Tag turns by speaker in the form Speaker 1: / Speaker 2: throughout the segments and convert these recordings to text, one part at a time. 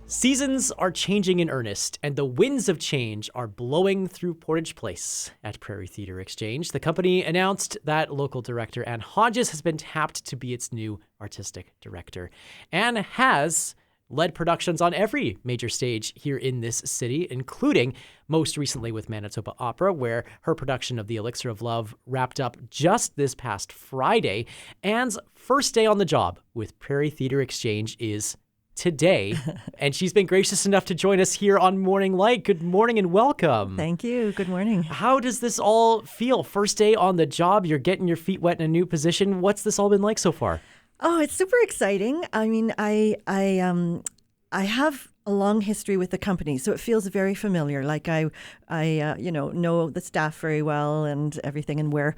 Speaker 1: Seasons are changing in earnest, and the winds of change are blowing through Portage Place at Prairie Theatre Exchange. The company announced that local director Ann Hodges has been tapped to be its new artistic director. Ann has led productions on every major stage here in this city, including most recently with Manitoba Opera, where her production of The Elixir of Love wrapped up just this past Friday. Ann's first day on the job with Prairie Theatre Exchange is today, and she's been gracious enough to join us here on Morning Light. Good morning and welcome.
Speaker 2: Thank you. Good morning.
Speaker 1: How does this all feel? First day on the job, you're getting your feet wet in a new position. What's this all been like so far?
Speaker 2: Oh, it's super exciting. I mean, I have a long history with the company, so it feels very familiar. Like I know the staff very well and everything, and where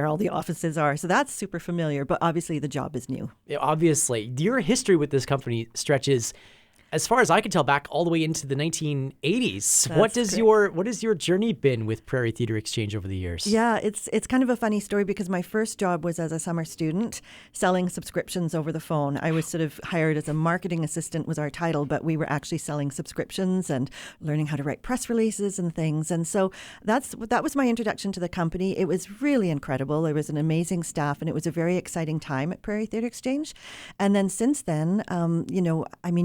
Speaker 2: all the offices are. So that's super familiar. But obviously, the job is new.
Speaker 1: Yeah, obviously, your history with this company stretches, as far as I can tell, back all the way into the 1980s. What has your journey been with Prairie Theatre Exchange over the years?
Speaker 2: Yeah, it's kind of a funny story because my first job was as a summer student selling subscriptions over the phone. I was sort of hired as a marketing assistant was our title, but we were actually selling subscriptions and learning how to write press releases and things. And so that was my introduction to the company. It was really incredible. There was an amazing staff, and it was a very exciting time at Prairie Theatre Exchange. And then since then,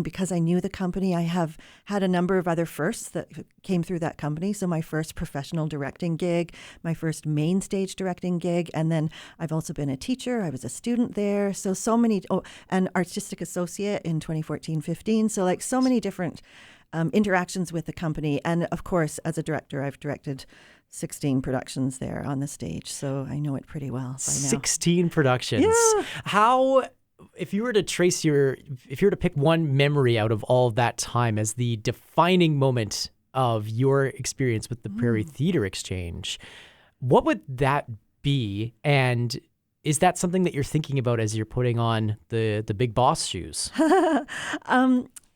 Speaker 2: because I knew the company, I have had a number of other firsts that came through that company. So my first professional directing gig, my first main stage directing gig, and then I've also been a teacher. I was a student there. So many, and artistic associate in 2014-15. So so many different interactions with the company. And of course, as a director, I've directed 16 productions there on the stage. So I know it pretty well by now.
Speaker 1: 16 productions.
Speaker 2: Yeah.
Speaker 1: If you were to pick one memory out of all of that time as the defining moment of your experience with the Prairie Theatre Exchange, what would that be? And is that something that you're thinking about as you're putting on the big boss shoes?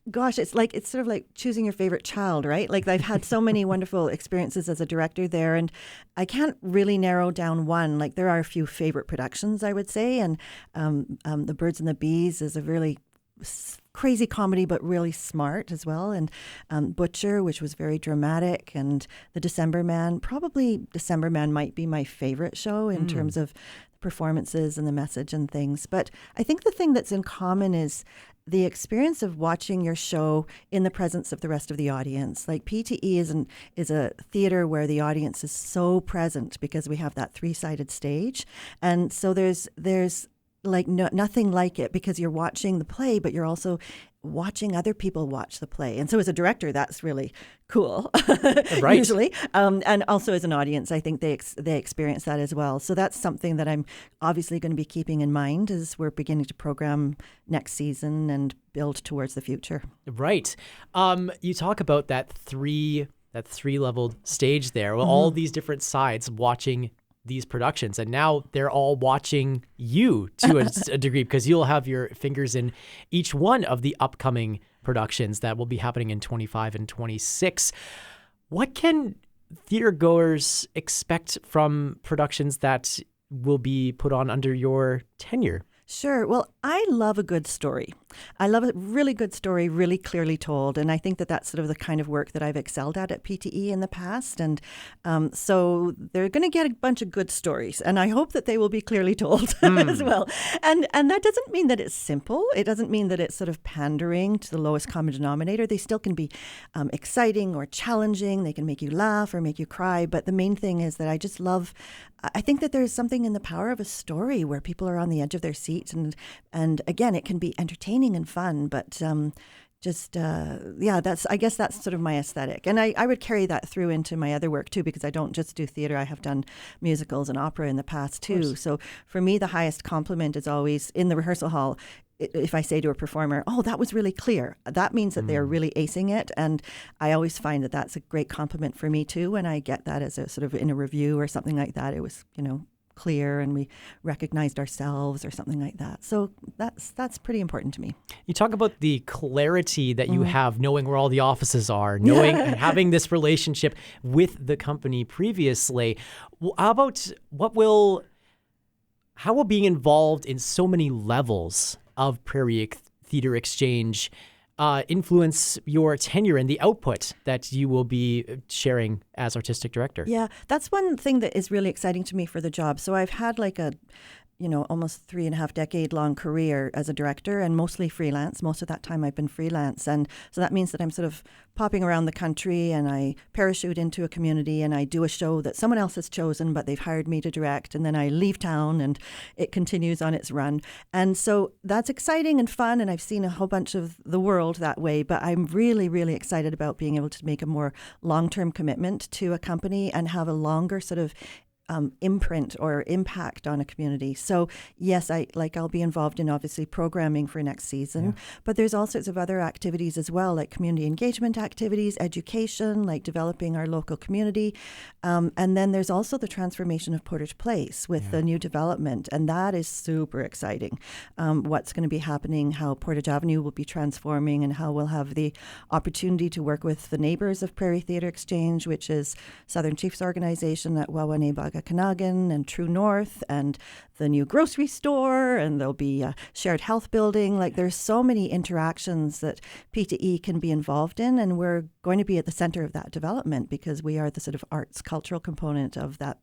Speaker 2: Gosh, it's sort of like choosing your favorite child, right? Like I've had so many wonderful experiences as a director there, and I can't really narrow down one. Like there are a few favorite productions, I would say, and The Birds and the Bees is a really crazy comedy, but really smart as well. And Butcher, which was very dramatic, and The December Man. Probably December Man might be my favorite show in terms of performances and the message and things. But I think the thing that's in common is the experience of watching your show in the presence of the rest of the audience. Like PTE is a theater where the audience is so present because we have that three-sided stage. And so there's nothing like it because you're watching the play, but you're also watching other people watch the play. And so as a director, that's really cool,
Speaker 1: right.
Speaker 2: Usually. And also as an audience, I think they experience that as well. So that's something that I'm obviously going to be keeping in mind as we're beginning to program next season and build towards the future.
Speaker 1: Right. You talk about that three-leveled stage there, all these different sides watching these productions, and now they're all watching you to a degree because you'll have your fingers in each one of the upcoming productions that will be happening in 25 and 26. What can theater goers expect from productions that will be put on under your tenure?
Speaker 2: Sure. Well, I love a good story. I love a really good story, really clearly told. And I think that that's sort of the kind of work that I've excelled at PTE in the past. And so they're going to get a bunch of good stories. And I hope that they will be clearly told as well. And that doesn't mean that it's simple. It doesn't mean that it's sort of pandering to the lowest common denominator. They still can be exciting or challenging. They can make you laugh or make you cry. But the main thing is that I think that there's something in the power of a story where people are on the edge of their seats. And again, it can be entertaining and fun, but I guess that's sort of my aesthetic. And I would carry that through into my other work too, because I don't just do theater. I have done musicals and opera in the past too. So for me, the highest compliment is always in the rehearsal hall. If I say to a performer, "Oh, that was really clear," that means that they're really acing it. And I always find that that's a great compliment for me too. When I get that as a sort of in a review or something like that, it was, clear and we recognized ourselves or something like that. So that's pretty important to me.
Speaker 1: You talk about the clarity that you have knowing where all the offices are, knowing and having this relationship with the company previously. How about how will being involved in so many levels of Prairie Theatre Exchange influence your tenure and the output that you will be sharing as artistic director?
Speaker 2: Yeah, that's one thing that is really exciting to me for the job. So I've had like a almost 3.5 decade long career as a director, and mostly freelance. Most of that time I've been freelance. And so that means that I'm sort of popping around the country, and I parachute into a community and I do a show that someone else has chosen, but they've hired me to direct. And then I leave town and it continues on its run. And so that's exciting and fun. And I've seen a whole bunch of the world that way, but I'm really, really excited about being able to make a more long-term commitment to a company and have a longer sort of imprint or impact on a community. So yes, I'll be involved in obviously programming for next season, but there's all sorts of other activities as well, like community engagement activities, education, like developing our local community. And then there's also the transformation of Portage Place with the new development. And that is super exciting. What's going to be happening, how Portage Avenue will be transforming, and how we'll have the opportunity to work with the neighbors of Prairie Theatre Exchange, which is Southern Chiefs Organization at Wawanebaga Kanagan and True North, and the new grocery store, and there'll be a shared health building. Like there's so many interactions that P2E can be involved in, and we're going to be at the center of that development because we are the sort of arts cultural component of that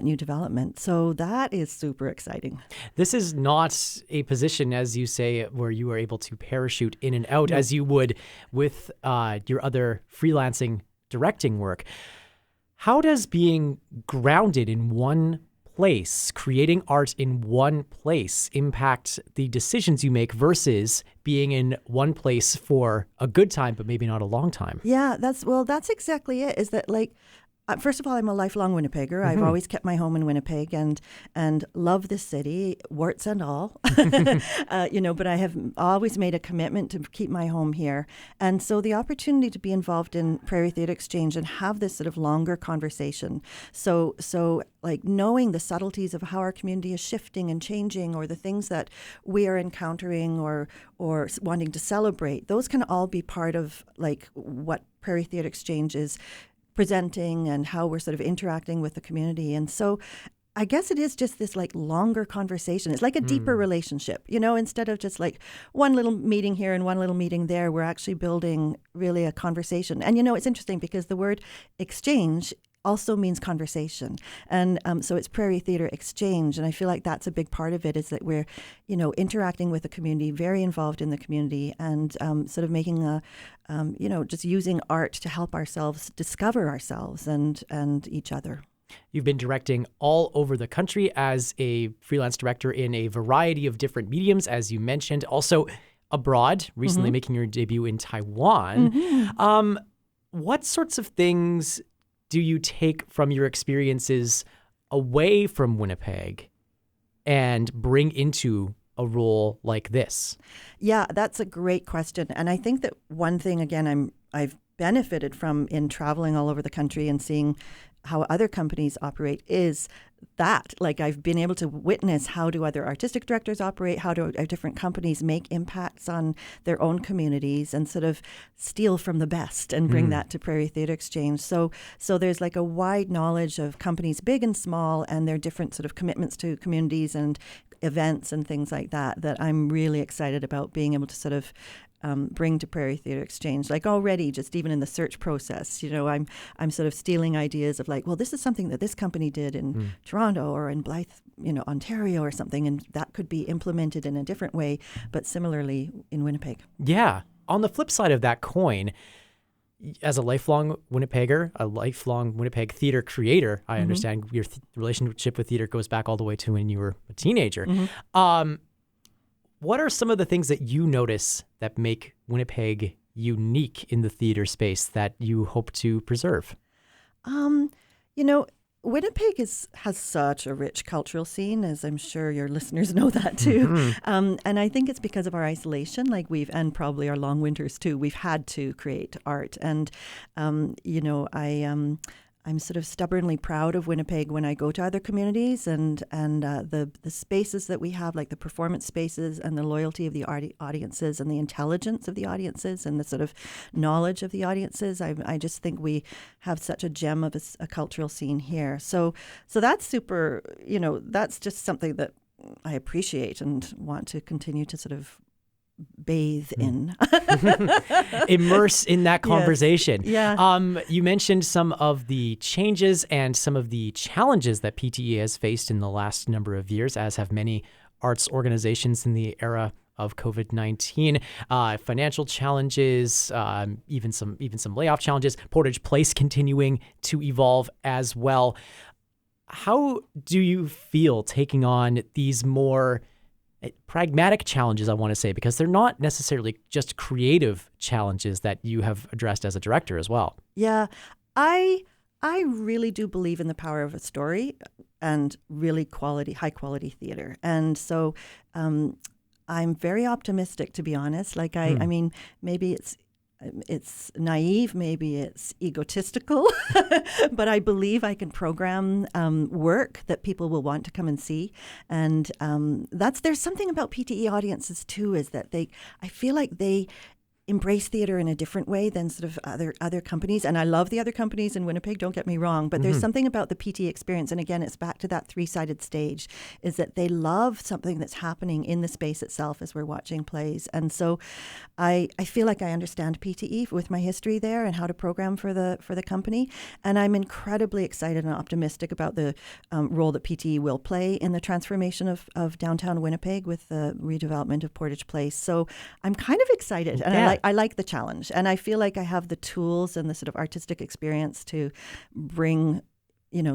Speaker 2: new development. So that is super exciting.
Speaker 1: This is not a position, as you say, where you are able to parachute in and out as you would with your other freelancing directing work. How does being grounded in one place, creating art in one place, impact the decisions you make versus being in one place for a good time, but maybe not a long time?
Speaker 2: Yeah, that's exactly it. Is that like, first of all, I'm a lifelong Winnipegger. I've always kept my home in Winnipeg and love this city, warts and all. But I have always made a commitment to keep my home here. And so the opportunity to be involved in Prairie Theatre Exchange and have this sort of longer conversation. So like knowing the subtleties of how our community is shifting and changing, or the things that we are encountering or wanting to celebrate, those can all be part of like what Prairie Theatre Exchange is presenting and how we're sort of interacting with the community. And so I guess it is just this like longer conversation. It's like a deeper relationship, instead of just like one little meeting here and one little meeting there, we're actually building really a conversation. And, it's interesting because the word exchange also means conversation. And so it's Prairie Theatre Exchange. And I feel like that's a big part of it, is that we're, interacting with the community, very involved in the community, and sort of making just using art to help ourselves discover ourselves and each other.
Speaker 1: You've been directing all over the country as a freelance director in a variety of different mediums, as you mentioned, also abroad, recently making your debut in Taiwan. What sorts of things do you take from your experiences away from Winnipeg and bring into a role like this?
Speaker 2: Yeah, that's a great question. And I think that one thing, again, I've benefited from in traveling all over the country and seeing how other companies operate is that, like, I've been able to witness how do other artistic directors operate, how do different companies make impacts on their own communities and sort of steal from the best and bring that to Prairie Theatre Exchange. So there's like a wide knowledge of companies, big and small, and their different sort of commitments to communities and events and things like that I'm really excited about being able to sort of bring to Prairie Theatre Exchange. Like already, just even in the search process, I'm sort of stealing ideas of like, well, this is something that this company did in Toronto or in Blythe, Ontario or something, and that could be implemented in a different way, but similarly in Winnipeg.
Speaker 1: Yeah. On the flip side of that coin, as a lifelong Winnipegger, a lifelong Winnipeg theater creator, I understand your relationship with theater goes back all the way to when you were a teenager. What are some of the things that you notice that make Winnipeg unique in the theater space that you hope to preserve?
Speaker 2: Winnipeg has such a rich cultural scene, as I'm sure your listeners know that too. And I think it's because of our isolation, and probably our long winters too. We've had to create art. And, I'm sort of stubbornly proud of Winnipeg when I go to other communities and the spaces that we have, like the performance spaces and the loyalty of the audiences and the intelligence of the audiences and the sort of knowledge of the audiences. I just think we have such a gem of a cultural scene here. So that's super, that's just something that I appreciate and want to continue to sort of bathe in.
Speaker 1: Immerse in that conversation.
Speaker 2: Yes. Yeah.
Speaker 1: You mentioned some of the changes and some of the challenges that PTE has faced in the last number of years, as have many arts organizations in the era of COVID-19, financial challenges, even some layoff challenges, Portage Place continuing to evolve as well. How do you feel taking on these more pragmatic challenges, I want to say, because they're not necessarily just creative challenges that you have addressed as a director as well?
Speaker 2: Yeah, I really do believe in the power of a story and really high quality theater. And so I'm very optimistic, to be honest. Like I mean, maybe it's naive, maybe it's egotistical, but I believe I can program work that people will want to come and see. And there's something about PTE audiences too, is that I feel like they embrace theater in a different way than sort of other companies. And I love the other companies in Winnipeg, don't get me wrong, but there's something about the PT experience. And again, it's back to that three-sided stage, is that they love something that's happening in the space itself as we're watching plays. And so I feel like I understand PTE with my history there and how to program for the company. And I'm incredibly excited and optimistic about the role that PTE will play in the transformation of downtown Winnipeg with the redevelopment of Portage Place. So I'm kind of excited. And I like the challenge, and I feel like I have the tools and the sort of artistic experience to bring,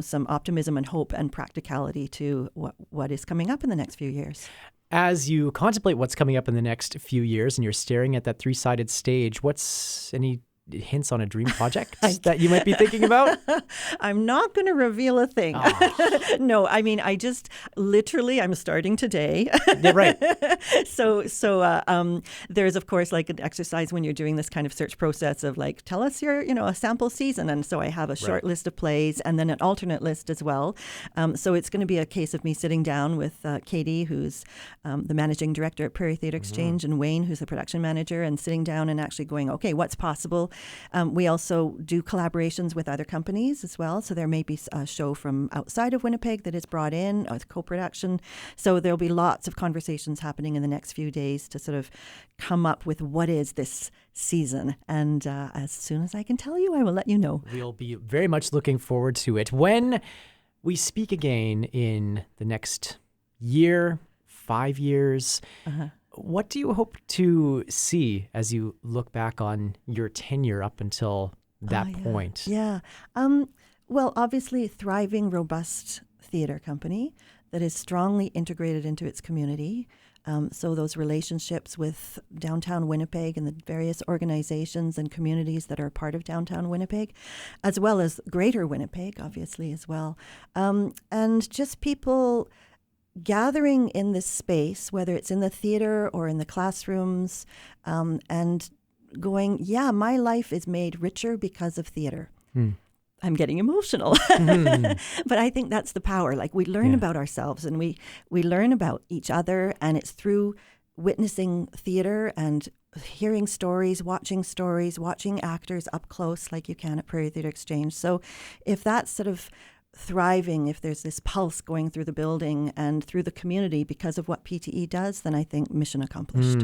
Speaker 2: some optimism and hope and practicality to what is coming up in the next few years.
Speaker 1: As you contemplate what's coming up in the next few years and you're staring at that three-sided stage, what's any hints on a dream project that you might be thinking about?
Speaker 2: I'm not going to reveal a thing. Oh. No, I mean, I'm starting today.
Speaker 1: Yeah, right.
Speaker 2: So there's, of course, like an exercise when you're doing this kind of search process of like, tell us your, a sample season. And so I have a short list of plays and then an alternate list as well. So it's going to be a case of me sitting down with Katie, who's the managing director at Prairie Theatre Exchange, and Wayne, who's the production manager, and sitting down and actually going, okay, what's possible? We also do collaborations with other companies as well. So there may be a show from outside of Winnipeg that is brought in, a co-production. So there'll be lots of conversations happening in the next few days to sort of come up with what is this season. And as soon as I can tell you, I will let you know.
Speaker 1: We'll be very much looking forward to it. When we speak again in the next year, 5 years, what do you hope to see as you look back on your tenure up until that point?
Speaker 2: Yeah. Well, obviously, thriving, robust theater company that is strongly integrated into its community. So those relationships with downtown Winnipeg and the various organizations and communities that are part of downtown Winnipeg, as well as greater Winnipeg, obviously, as well. And just people gathering in this space, whether it's in the theater or in the classrooms, and going, my life is made richer because of theater. I'm getting emotional. But I think that's the power. Like, we learn about ourselves and we learn about each other, and it's through witnessing theater and hearing stories, watching actors up close like you can at Prairie Theatre Exchange. So if that's sort of thriving, if there's this pulse going through the building and through the community because of what PTE does, then I think mission accomplished.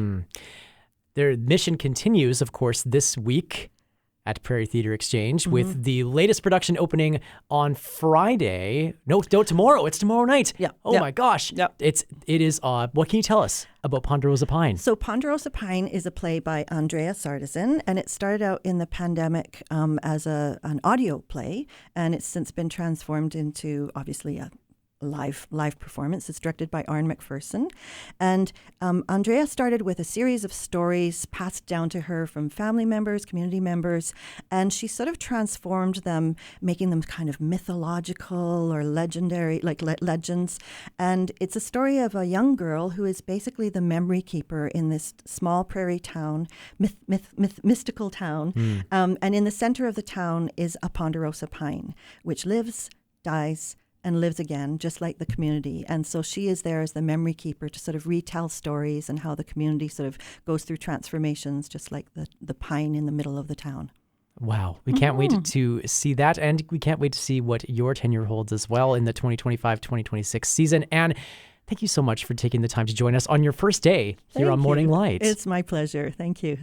Speaker 1: Their mission continues, of course, this week at Prairie Theatre Exchange with the latest production opening on Friday. No, tomorrow. It's tomorrow night.
Speaker 2: Yeah.
Speaker 1: Oh my gosh. Yep. It is. What can you tell us about Ponderosa Pine?
Speaker 2: So Ponderosa Pine is a play by Andrea Sardison, and it started out in the pandemic as an audio play, and it's since been transformed into obviously a live performance. It's directed by Arne McPherson. And Andrea started with a series of stories passed down to her from family members, community members, and she sort of transformed them, making them kind of mythological or legendary, like legends. And it's a story of a young girl who is basically the memory keeper in this small prairie town, mystical town. And in the center of the town is a ponderosa pine, which lives, dies, and lives again, just like the community. And so she is there as the memory keeper to sort of retell stories and how the community sort of goes through transformations, just like the pine in the middle of the town.
Speaker 1: Wow. We can't wait to see that. And we can't wait to see what your tenure holds as well in the 2025-2026 season. And Thank you so much for taking the time to join us on your first day here
Speaker 2: Thank
Speaker 1: on Morning
Speaker 2: you.
Speaker 1: Light.
Speaker 2: It's my pleasure. Thank you.